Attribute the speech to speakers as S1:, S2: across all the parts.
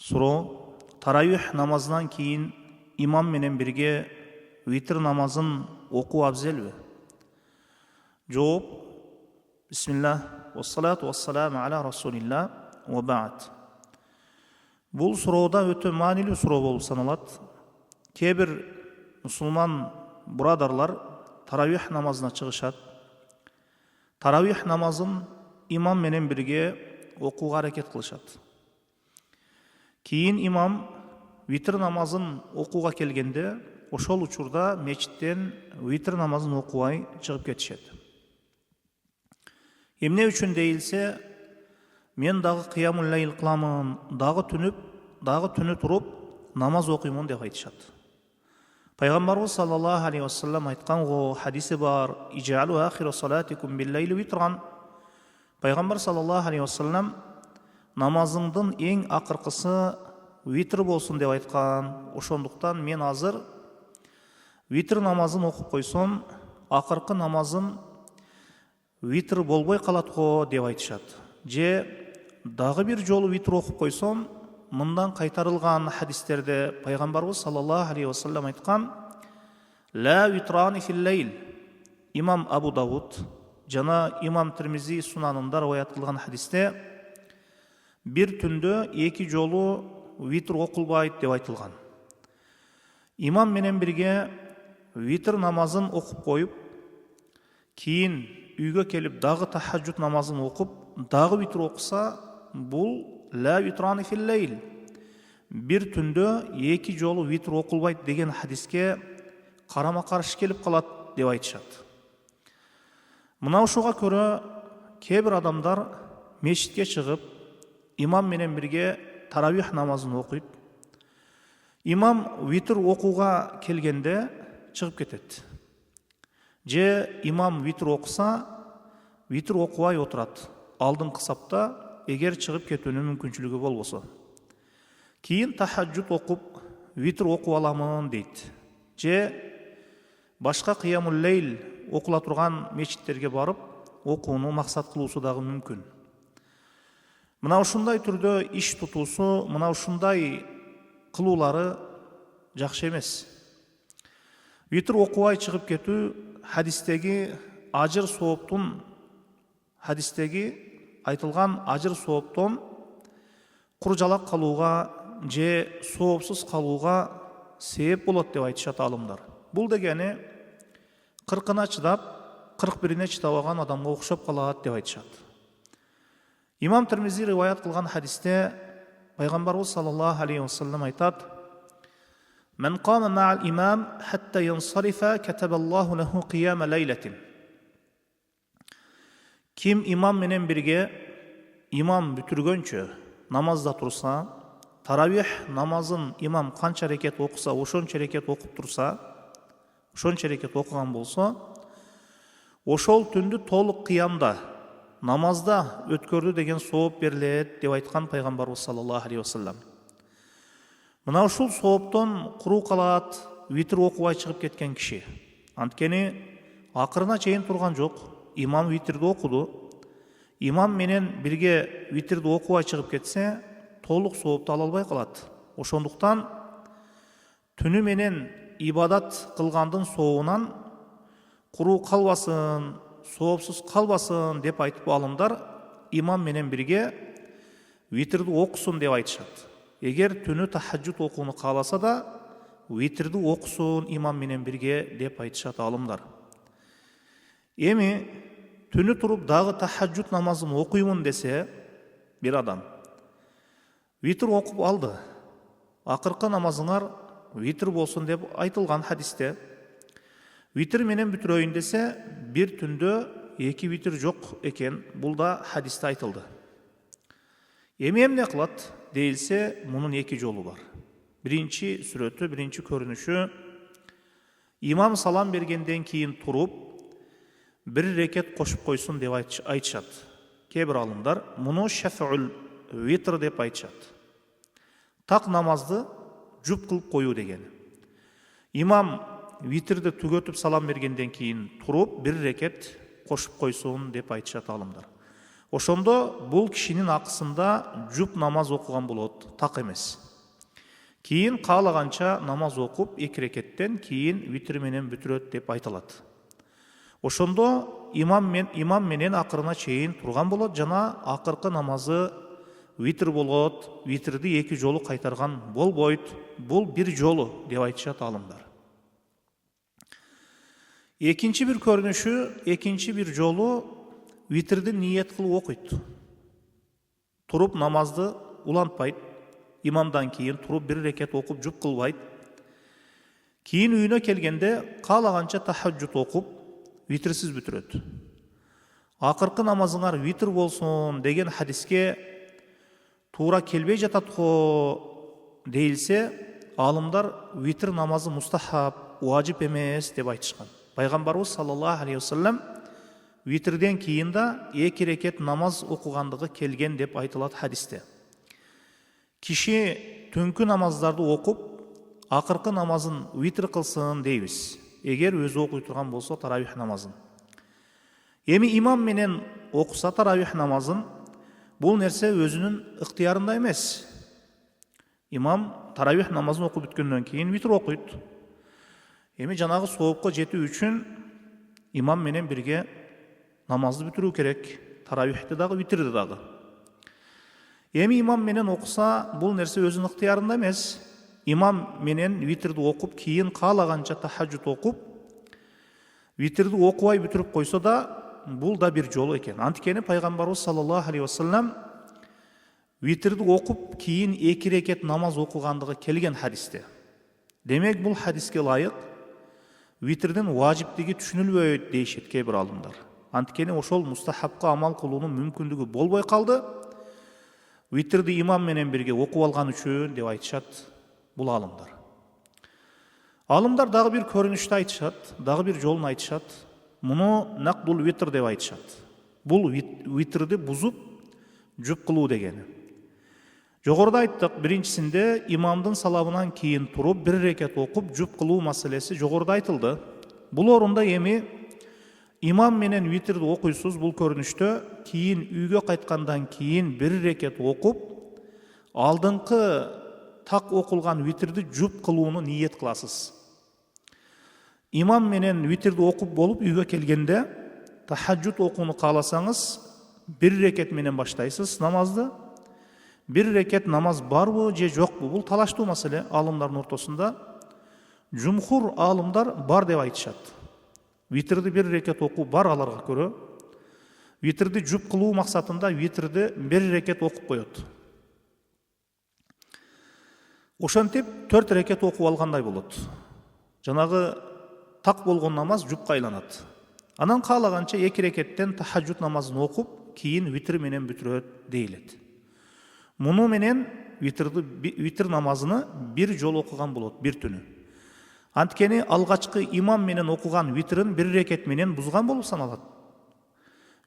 S1: Суроо: таравих намазынан кейін имам менен бирге витр намазын окуу абзелби? Жооп: бисмиллах, вассалату вассаламу аля расулилlah, ва ба'д. Бул суроода өтө маанилүү суроо болуп саналат. Кээ бир мусулман бурадарлар таравих намазына чыгышат. Таравих намазын имам менен бирге окууга аракет кылышат. Кийин имам витр намазын окууга келгенде, ошол учурда мечиттен витр намазын окубай чыгып кетишет. Эмне үчүн дейилсе, мен дагы кыямул лейл кыламын, дагы түнү туруп намаз окуймун деп айтышат. Пайгамбарыбыз саллаллаху алейхи вассалам айткан го хадиси бар: "Ижалу ахира салатикум бил-лейли витран". Пайгамбар саллаллаху алейхи вассалам намазыңдын эң акыркысы витр болсун деп айткан. Ошондуктан мен азыр витр намазын окуп койсом, акыркы намазым витр болбой калат го деп айтышат. Же дагы бир жолу витр окуп койсом, мындан кайтарылган хадистерде пайгамбарыбыз саллаллаху алейхи вассалам айткан: "Ла витрани фил-лейл". Имам Абу Дауд жана имам Тирмизи сунанында риваят кылган хадисте бир түндө эки жолу витр окулбайт деп айтылган. Имам менен бирге витр намазын окуп коюп, кийин үйгө келип дагы тахаджуд намазын окуп, дагы витр окуса, бул ла витрани фил-лейл, бир түндө эки жолу витр окулбайт деген хадиске карама каршы келип калат деп айтышат. Мына ушуга көрө кээ бир адамдар мечитке чыгып, имам менен бирге таравих намазын окуйт. Имам витр окууга келгенде чыгып кетет. Же имам витр окуса, витр окубай отурат. Алдыңкы сапта, эгер чыгып кетүүнүн мүмкүнчүлүгү болбосо. Кийин тахаджуд окуп, витр окуп аламын дейт. Же башка кыямул лейл окула турган мечиттерге барып, окууну максат кылуусу дагы мүмкүн. Мына ушундай түрдө иш тутуусу, мына ушундай кылуулары жакшы эмес. Витр окубай чыгып кетүү хадистеги айтылган ажыр сооптон куржалак калууга же соопсуз калууга себеп болот деп айтышат алымдар. Бул дегени 40-ына чыдап, 41-ине чыдабаган адамга окшоп калат деп айтышат. Имам Тирмизи риваят кылган хадисте пайгамбарыбыз саллаллаху алейхи вассалам айтат: "Мен кама ма'ал имам хатта янсарифа катабаллаху лаху кияма лейлатин". Ким имам менен бирге имам бүтүргөнчө намазда турса, таравих намазын имам канча рекет окуса, ошончо рекет окуп турса, ошончо рекет окуган болсо, ошол түндү толук кыямда намазда өткөрдү деген сооп берилет деп айткан пайгамбарыбыз саллаллаху алейхи вассалам. Мына ушул сооптон куру калат витр окубай чыгып кеткен киши. Анткени акырына чейин турган жок. Имам витрди окуду. Имам менен бирге витрди окубай чыгып кетсе, толук соопту ала албай калат. Ошондуктан түнү менен ибадат кылгандын сообунан куру калбасын, соопсуз калбасын деп айтып алымдар имам менен бирге витрди окусун деп айтышат. Эгер түнү тахаджуд окууну кааласа да, витрди окусун имам менен бирге деп айтышат алымдар. Эми түнү туруп дагы тахаджуд намазын окуймун десе бир адам, витр окуп алды. Акыркы намазыңар витр болсун деп айтылган хадисте. Витр менен бүтүрөйүн десе, бир түндө эки витр жок экен. Бул да хадисте айтылды. Эми эмне кылат дейилсе, мунун эки жолу бар. Биринчи сүрөтү, биринчи көрүнүшү, имам салам бергенден кийин туруп, бир рекет кошуп койсун деп айтышат. Кээ бир алымдар муну шафаул витр деп айтышат. Так намазды жуп кылып коюу деген. Имам витрди түгөтүп салам бергенден кийин туруп, бир рекет кошуп койсун деп айтышат алымдар. Ошондо бул кишинин акысында жуп намаз окуган болот, так эмес. Кийин каалаганча намаз окуп 2 рекеттен кийин витр менен бүтүрөт деп айтылат. Ошондо имам менен акырына чейин турган болот жана акыркы намазы витр болот. Витрди 2 жолу кайтарган болбойт. Бул 1 жолу деп айтышат алымдар. Экинчи бир көрүнүшү, экинчи бир жолу витрди ниет кылып окуйт. Туруп намазды улантпайт. Имамдан кийин туруп 1 рекет окуп жуп кылбайт. Кийин үйүнө келгенде каалаганча тахаджуд окуп витрсиз бүтүрөт. Акыркы намазыңар витр болсун деген хадиске туура келбей жатат го дейилсе, алымдар витр намазы мустахаб, важип эмес деп айтышкан. Пайгамбарыбыз саллаллаху алейхи вассалам витрден кийин да 2 рекет намаз окугандыгы келген деп айтылат хадисте. Киши түнкү намаздарды окуп, акыркы намазын витр кылсын дейбиз. Эгер өзү окуй турган болсо таравих намазын. Эми имам менен окуса таравих намазын, бул нерсе өзүнүн ыктыярында эмес. Имам таравих намазын окуп бүткөндөн кийин витр окуйт. Эми жанагы соопко жетүү үчүн имам менен бирге намазды бүтүрүү керек. Таравихти дагы, витрди дагы. Эми имам менен окуса, бул нерсе өзүнүн ыктыярында эмес. Имам менен витрди окуп, кийин каалаганча тахаджуд окуп, витрди окубай бүтүрүп койсо да, бул да 1 жолу экен. Анткени пайгамбарыбыз саллаллаху алейхи вассалам витрди окуп, кийин 2 рекет намаз окугандыгы келген хадисте. Демек бул хадиске ылайык витрдин важиптиги түшүнүлбөйт дейишет кээ бир алымдар. Анткени ошол мустахабка амал кылуунун мүмкүндүгү болбой калды. Витрди имам менен бирге окуп алган үчүн деп айтышат бул алымдар. Алымдар дагы бир көрүнүштү айтышат, дагы бир жолун айтышат. Муну нақдул витр деп айтышат. Бул витрди бузуп жуп кылуу дегени. Жогоруда айттык, биринчисинде имамдын салабынан кийин туруп 1 рекет окуп жуп кылуу маселеси жогоруда айтылды. Бул орунда эми имам менен витрди окуйсуз бул көрүнүштө, кийин үйгө кайткандан кийин 1 рекет окуп, алдыңкы так окулган витрди жуп кылууну ниет кыласыз. Имам менен витрди окуп болуп үйгө келгенде тахаджуд окууну кааласаңыз 1 рекет менен баштайсыз намазды. 1 рекет намаз барбы же жокпу? Бул талаштуу маселе алымдардын ортосунда. Жумхур алымдар бар деп айтышат. Витрди 1 рекет окуу бар аларга көрө. Витрди жуп кылуу максатында витрди 1 рекет окуп коет. Ошентип 4 рекет окуп алгандай болот. Жанагы так болгон намаз жупка айланат. Анан каалаганча 2 рекеттен тахаджуд намазын окуп, кийин витр менен бүтүрөт дейилет. Муну менен витр намазыны 1 жол окуган болот, 1 түнү. Анткени алгачкы имам менен окуган витрин 1 рекет менен бузган болуп саналат.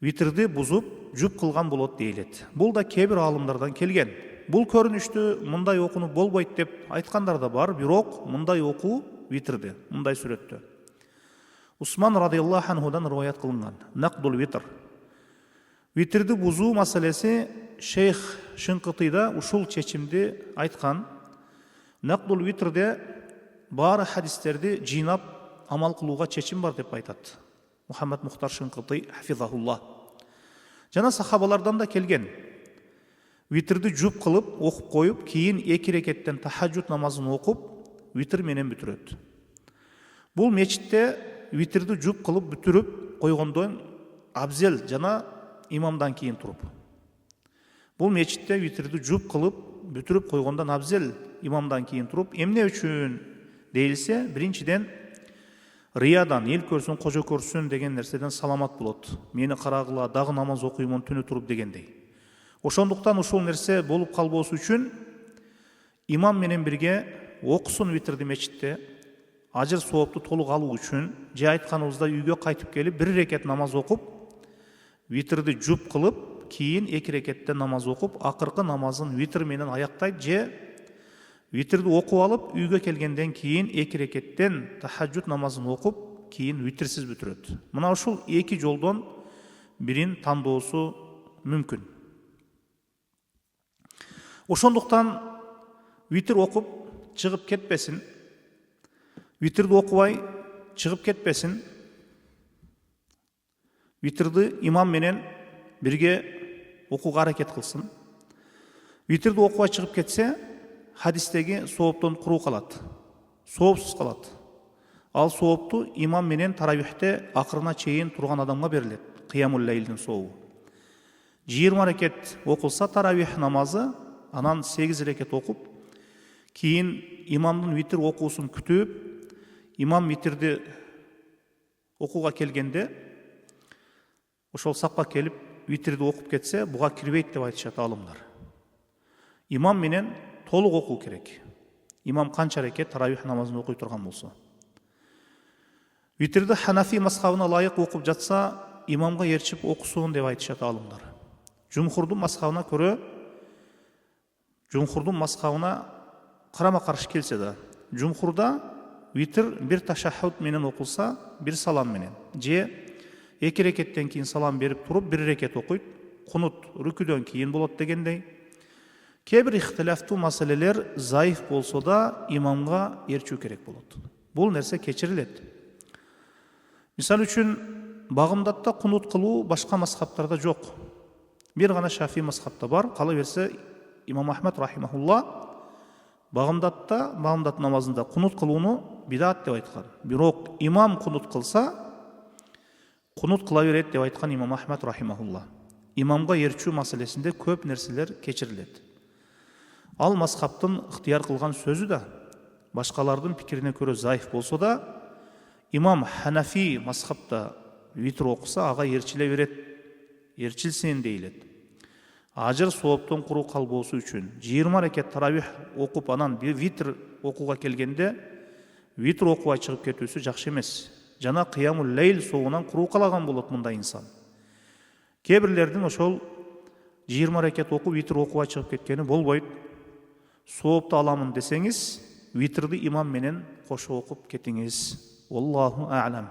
S1: Витрди бузуп жуп кылган болот дейилет. Бул да кээ бир алымдардан келген. Бул көрүнүштү мындай окуну болбойт деп айткандар да бар, бирок мындай окуу витрди, мындай сүрөттө. Усман радиаллаху анхудан риваят кылынган. Нақдул витр. Витрди бузуу маселеси Шейх Шинкытыйда ушул чечимди айткан. Нақдул витрде баары хадистерди жыйнап амал кылууга чечим бар деп айтат. Мухаммад Мухтар Шинкытый хафизахуллах. Жана сахабалардан да келген. Витрди жуп кылып, окуп коюп, кийин 2 рекеттен тахаджуд намазын окуп, витр менен бүтүрөт. Бул мечитте витрди жуп кылып бүтүрүп койгондон абзел жана имамдан кийин туруп. Бул мечитте витрди жуп кылып бүтүрүп койгондон абзел имамдан кийин туруп, эмне үчүн дейилсе, биринчиден риядан, эл көрсүн, кожо көрсүн деген нерседен саламат болот. Мени карагыла, дагы намаз окуймун түнү туруп дегендей. Ошондуктан ушул нерсе болуп калбоосу үчүн имам менен бирге окусун витрди мечитте, ажыр соопту толук алуу үчүн, же айтканыбызда үйгө кайтып келип 1 рекет намаз окуп, витрди жуп кылып, кийин 2 рекеттен намаз окуп, акыркы намазын витр менен аяктайт, же витрди окуп алып, үйгө келгенден кийин 2 рекеттен тахаджуд намазын окуп, кийин витрсиз бүтүрөт. Мына ушул 2 жолдон бирин тандоосу мүмкін. Ошондуктан витр окуп чыгып кетпесин, витрди окубай чыгып кетпесин, витрди имам менен бирге окууга аракет кылсын. Витрди окубай чыгып кетсе, хадистеги сооптон куруу калат, соопсуз калат. Ал соопту имам менен таравихте акырына чейин турган адамга берилет, кыямул лейлдин сообу. 20 рекет окулса таравих намазы, анан 8 рекет окуп, кийин имамдын витр окуусун күтүп, имам витрди окууга келгенде, ошол сапка келип витрди окуп кетсе, буга кирбейт деп айтышат алымдар. Имам менен толук окуу керек. Имам канча рекет таравих намазын окуй турган болсо. Витрди Ханафи мазхабына лайык окуп жатса, имамга ээрчип окусун деп айтышат алымдар. Жумхурдун мазхабына көрө, жумхурдун мазхабына карама каршы келсе да, жумхурда витр бир ташаххуд менен окулса, бир салам менен, же 2 рекеттен кийин салам берип туруп, 1 рекет окуйт, кунут рүкүдөн кийин болот дегендей. Кээ бир ихтилафтуу маселелер заиф болсо да, имамга ээрчүү керек болот. Бул нерсе кечирилет. Мисал үчүн, багымдатта кунут кылуу башка мазхабтарда жок. Бир гана Шафи мазхабта бар, кала берсе Имам Ахмад рахимахулла багымдатта, багымдат намазында кунут кылууну бидат деп айткан. Бирок имам кунут кылса, кунут кыла берет деп айткан Имам Ахмад рахимахулла. Имамга ээрчүү маселесинде көп нерселер кечирилет. Ал мазхабтын ыктыяр кылган сөзү да башкалардын пикирине көрө заиф болсо да, имам Ханафи мазхабта витр окуса, ага ээрчиле берет, ээрчилсин дейилет. Ажыр сооптон куруу калбоосу үчүн 20 рекет таравих окуп, анан витр окууга келгенде витр окубай чыгып кетүүсү жакшы эмес. Жана кыямул лейл соогунан куруу калаган болот мындай инсан. Кээ бирлердин ошол 20 рекет окуп витр окубай чыгып кеткени болбойт. Соопту аламын десеңиз, витрди имам менен кошо окуп кетиңиз. Wallahu a'lam.